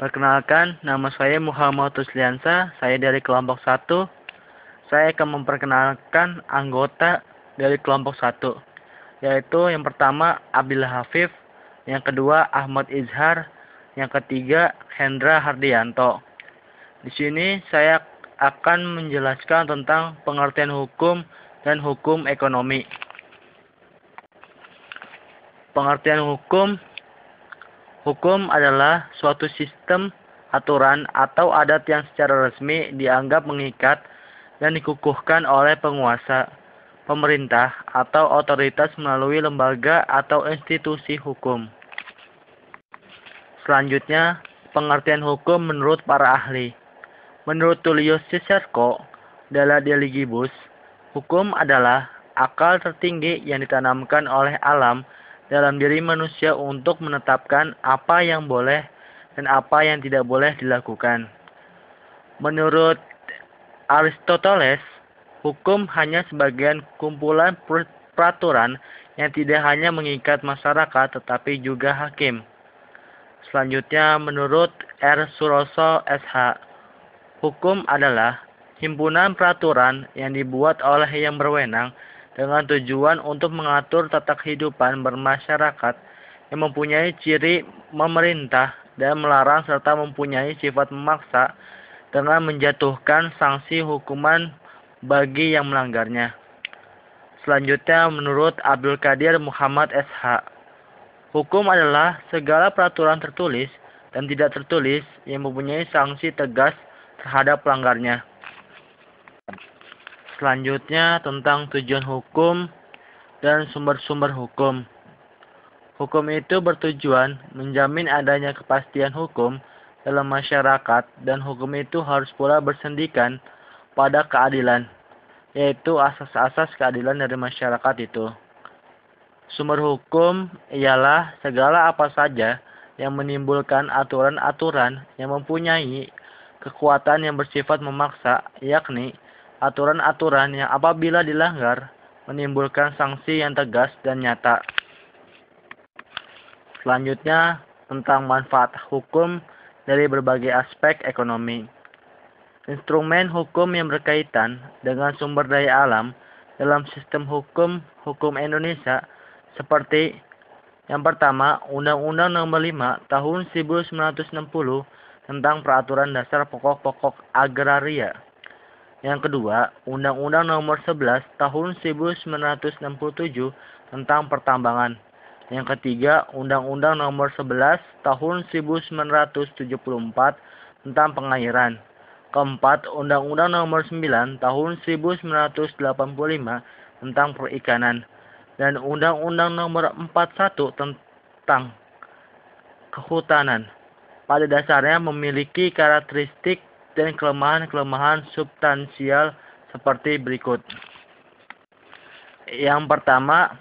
Perkenalkan, nama saya Muhammad Rusliansa, saya dari kelompok 1. Saya akan memperkenalkan anggota dari kelompok 1, yaitu yang pertama Abdillah Hafif, yang kedua Ahmad Izhar, yang ketiga Hendra Hardianto. Di sini saya akan menjelaskan tentang pengertian hukum dan hukum ekonomi. Pengertian hukum. Hukum adalah suatu sistem, aturan, atau adat yang secara resmi dianggap mengikat dan dikukuhkan oleh penguasa, pemerintah, atau otoritas melalui lembaga atau institusi hukum. Selanjutnya, pengertian hukum menurut para ahli. Menurut Tullius Cicerco, Dalla de Legibus, hukum adalah akal tertinggi yang ditanamkan oleh alam dalam diri manusia untuk menetapkan apa yang boleh dan apa yang tidak boleh dilakukan. Menurut Aristoteles, hukum hanya sebagian kumpulan peraturan yang tidak hanya mengikat masyarakat tetapi juga hakim. Selanjutnya, menurut R. Suroso SH, hukum adalah himpunan peraturan yang dibuat oleh yang berwenang dengan tujuan untuk mengatur tata kehidupan bermasyarakat yang mempunyai ciri memerintah dan melarang serta mempunyai sifat memaksa dengan menjatuhkan sanksi hukuman bagi yang melanggarnya. Selanjutnya, menurut Abdul Qadir Muhammad SH, hukum adalah segala peraturan tertulis dan tidak tertulis yang mempunyai sanksi tegas terhadap pelanggarnya. Selanjutnya tentang tujuan hukum dan sumber-sumber hukum. Hukum itu bertujuan menjamin adanya kepastian hukum dalam masyarakat dan hukum itu harus pula bersendikan pada keadilan, yaitu asas-asas keadilan dari masyarakat itu. Sumber hukum ialah segala apa saja yang menimbulkan aturan-aturan yang mempunyai kekuatan yang bersifat memaksa, yakni aturan-aturan yang apabila dilanggar menimbulkan sanksi yang tegas dan nyata. Selanjutnya, tentang manfaat hukum dari berbagai aspek ekonomi. Instrumen hukum yang berkaitan dengan sumber daya alam dalam sistem hukum Indonesia seperti yang pertama, Undang-Undang Nomor 5 Tahun 1960 tentang Peraturan Dasar Pokok-pokok Agraria. Yang kedua, Undang-Undang Nomor 11 Tahun 1967 tentang Pertambangan. Yang ketiga, Undang-Undang Nomor 11 Tahun 1974 tentang Pengairan. Keempat, Undang-Undang Nomor 9 Tahun 1985 tentang Perikanan. Dan Undang-Undang Nomor 41 tentang Kehutanan. Pada dasarnya memiliki karakteristik dan kelemahan-kelemahan substansial seperti berikut. Yang pertama,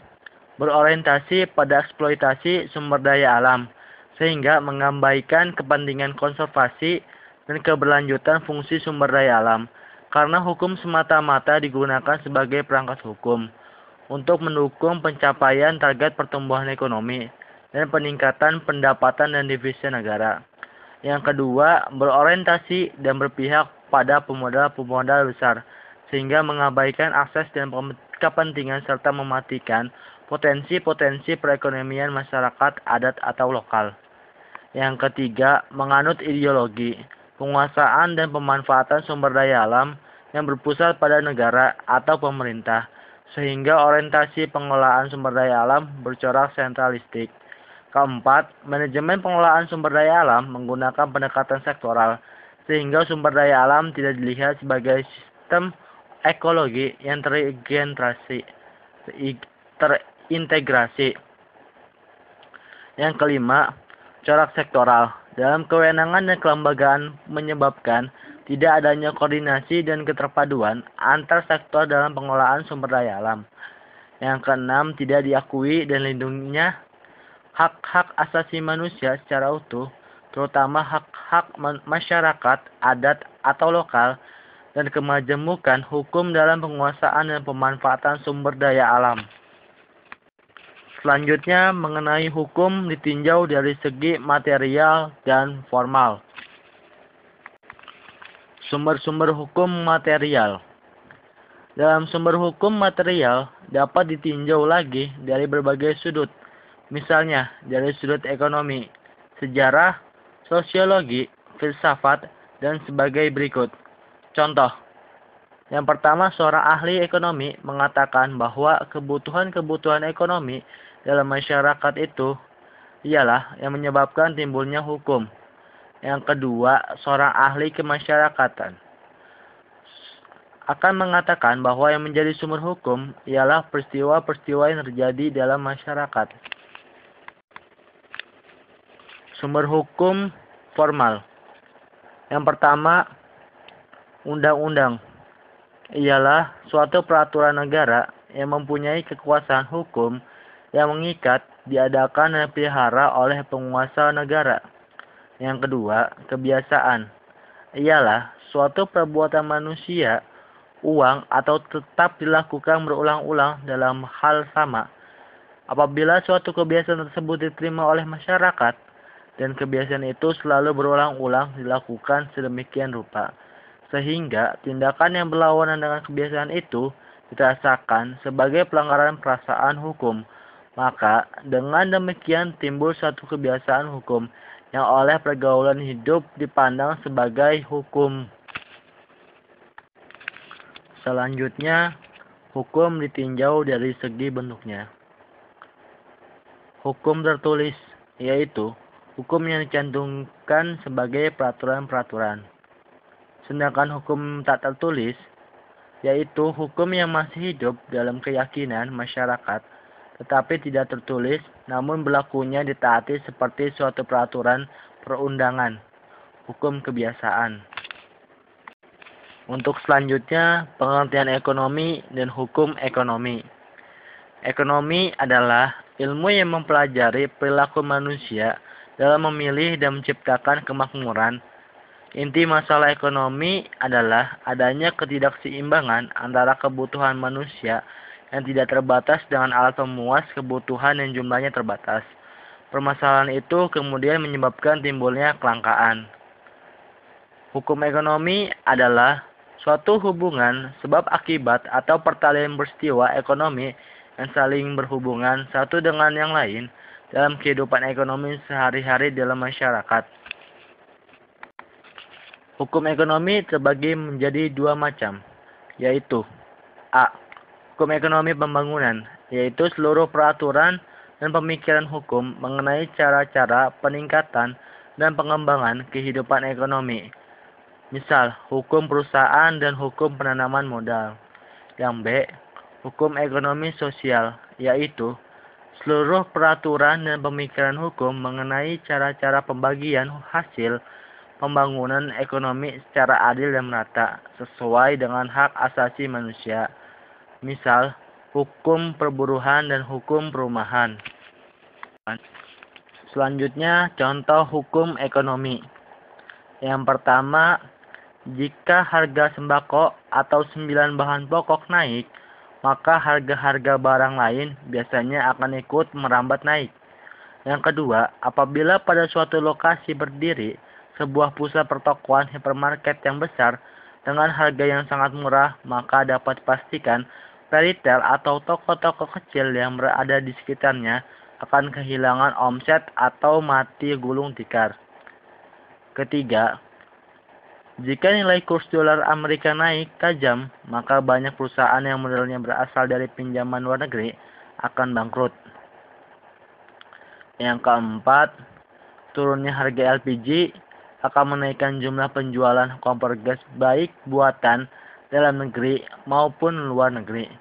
berorientasi pada eksploitasi sumber daya alam, sehingga mengabaikan kepentingan konservasi dan keberlanjutan fungsi sumber daya alam, karena hukum semata-mata digunakan sebagai perangkat hukum untuk mendukung pencapaian target pertumbuhan ekonomi dan peningkatan pendapatan dan devisa negara. Yang kedua, berorientasi dan berpihak pada pemodal-pemodal besar, sehingga mengabaikan akses dan kepentingan serta mematikan potensi-potensi perekonomian masyarakat adat atau lokal. Yang ketiga, menganut ideologi, penguasaan dan pemanfaatan sumber daya alam yang berpusat pada negara atau pemerintah, sehingga orientasi pengelolaan sumber daya alam bercorak sentralistik. Keempat, manajemen pengelolaan sumber daya alam menggunakan pendekatan sektoral, sehingga sumber daya alam tidak dilihat sebagai sistem ekologi yang terintegrasi. Yang kelima, corak sektoral. Dalam kewenangan dan kelembagaan menyebabkan tidak adanya koordinasi dan keterpaduan antar sektor dalam pengelolaan sumber daya alam. Yang keenam, tidak diakui dan lindunginya hak-hak asasi manusia secara utuh, terutama hak-hak masyarakat, adat atau lokal, dan kemajemukan hukum dalam penguasaan dan pemanfaatan sumber daya alam. Selanjutnya, mengenai hukum ditinjau dari segi material dan formal. Sumber-sumber hukum material. Dalam sumber hukum material dapat ditinjau lagi dari berbagai sudut. Misalnya dari sudut ekonomi, sejarah, sosiologi, filsafat, dan sebagai berikut. Contoh, yang pertama seorang ahli ekonomi mengatakan bahwa kebutuhan-kebutuhan ekonomi dalam masyarakat itu ialah yang menyebabkan timbulnya hukum. Yang kedua, seorang ahli kemasyarakatan akan mengatakan bahwa yang menjadi sumber hukum ialah peristiwa-peristiwa yang terjadi dalam masyarakat. Sumber hukum formal. Yang pertama, undang-undang ialah suatu peraturan negara yang mempunyai kekuasaan hukum yang mengikat, diadakan dan dipelihara oleh penguasa negara. Yang kedua, kebiasaan ialah suatu perbuatan manusia, uang atau tetap dilakukan berulang-ulang dalam hal sama. Apabila suatu kebiasaan tersebut diterima oleh masyarakat, dan kebiasaan itu selalu berulang-ulang dilakukan sedemikian rupa, sehingga tindakan yang berlawanan dengan kebiasaan itu dirasakan sebagai pelanggaran perasaan hukum, maka dengan demikian timbul suatu kebiasaan hukum yang oleh pergaulan hidup dipandang sebagai hukum. Selanjutnya, hukum ditinjau dari segi bentuknya. Hukum tertulis, yaitu hukum yang dicantumkan sebagai peraturan-peraturan. Sedangkan hukum tak tertulis, yaitu hukum yang masih hidup dalam keyakinan masyarakat, tetapi tidak tertulis, namun berlakunya ditaati seperti suatu peraturan perundangan, hukum kebiasaan. Untuk selanjutnya, pengertian ekonomi dan hukum ekonomi. Ekonomi adalah ilmu yang mempelajari perilaku manusia dalam memilih dan menciptakan kemakmuran. Inti masalah ekonomi adalah adanya ketidakseimbangan antara kebutuhan manusia yang tidak terbatas dengan alat pemuas kebutuhan yang jumlahnya terbatas. Permasalahan itu kemudian menyebabkan timbulnya kelangkaan. Hukum ekonomi adalah suatu hubungan sebab akibat atau pertalian peristiwa ekonomi yang saling berhubungan satu dengan yang lain dalam kehidupan ekonomi sehari-hari dalam masyarakat. Hukum ekonomi terbagi menjadi dua macam, yaitu A. Hukum ekonomi pembangunan, yaitu seluruh peraturan dan pemikiran hukum mengenai cara-cara peningkatan dan pengembangan kehidupan ekonomi. Misal, hukum perusahaan dan hukum penanaman modal. Yang B. Hukum ekonomi sosial, yaitu seluruh peraturan dan pemikiran hukum mengenai cara-cara pembagian hasil pembangunan ekonomi secara adil dan merata, sesuai dengan hak asasi manusia. Misal, hukum perburuhan dan hukum perumahan. Selanjutnya, contoh hukum ekonomi. Yang pertama, jika harga sembako atau 9 bahan pokok naik, maka harga-harga barang lain biasanya akan ikut merambat naik. Yang kedua, apabila pada suatu lokasi berdiri sebuah pusat pertokoan hipermarket yang besar dengan harga yang sangat murah, maka dapat dipastikan retail atau toko-toko kecil yang berada di sekitarnya akan kehilangan omset atau mati gulung tikar. Ketiga, jika nilai kurs dolar Amerika naik tajam, maka banyak perusahaan yang modalnya berasal dari pinjaman luar negeri akan bangkrut. Yang keempat, turunnya harga LPG akan menaikkan jumlah penjualan kompor gas baik buatan dalam negeri maupun luar negeri.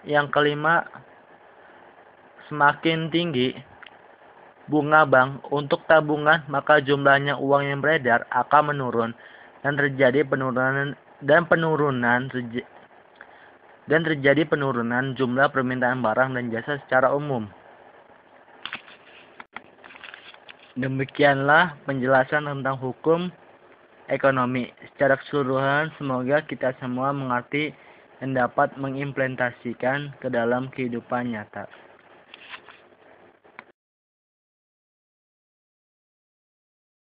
Yang kelima, semakin tinggi bunga bank untuk tabungan, maka jumlahnya uang yang beredar akan menurun dan terjadi penurunan jumlah permintaan barang dan jasa secara umum. Demikianlah penjelasan tentang hukum ekonomi. Secara keseluruhan, semoga kita semua mengerti dan dapat mengimplementasikan ke dalam kehidupan nyata.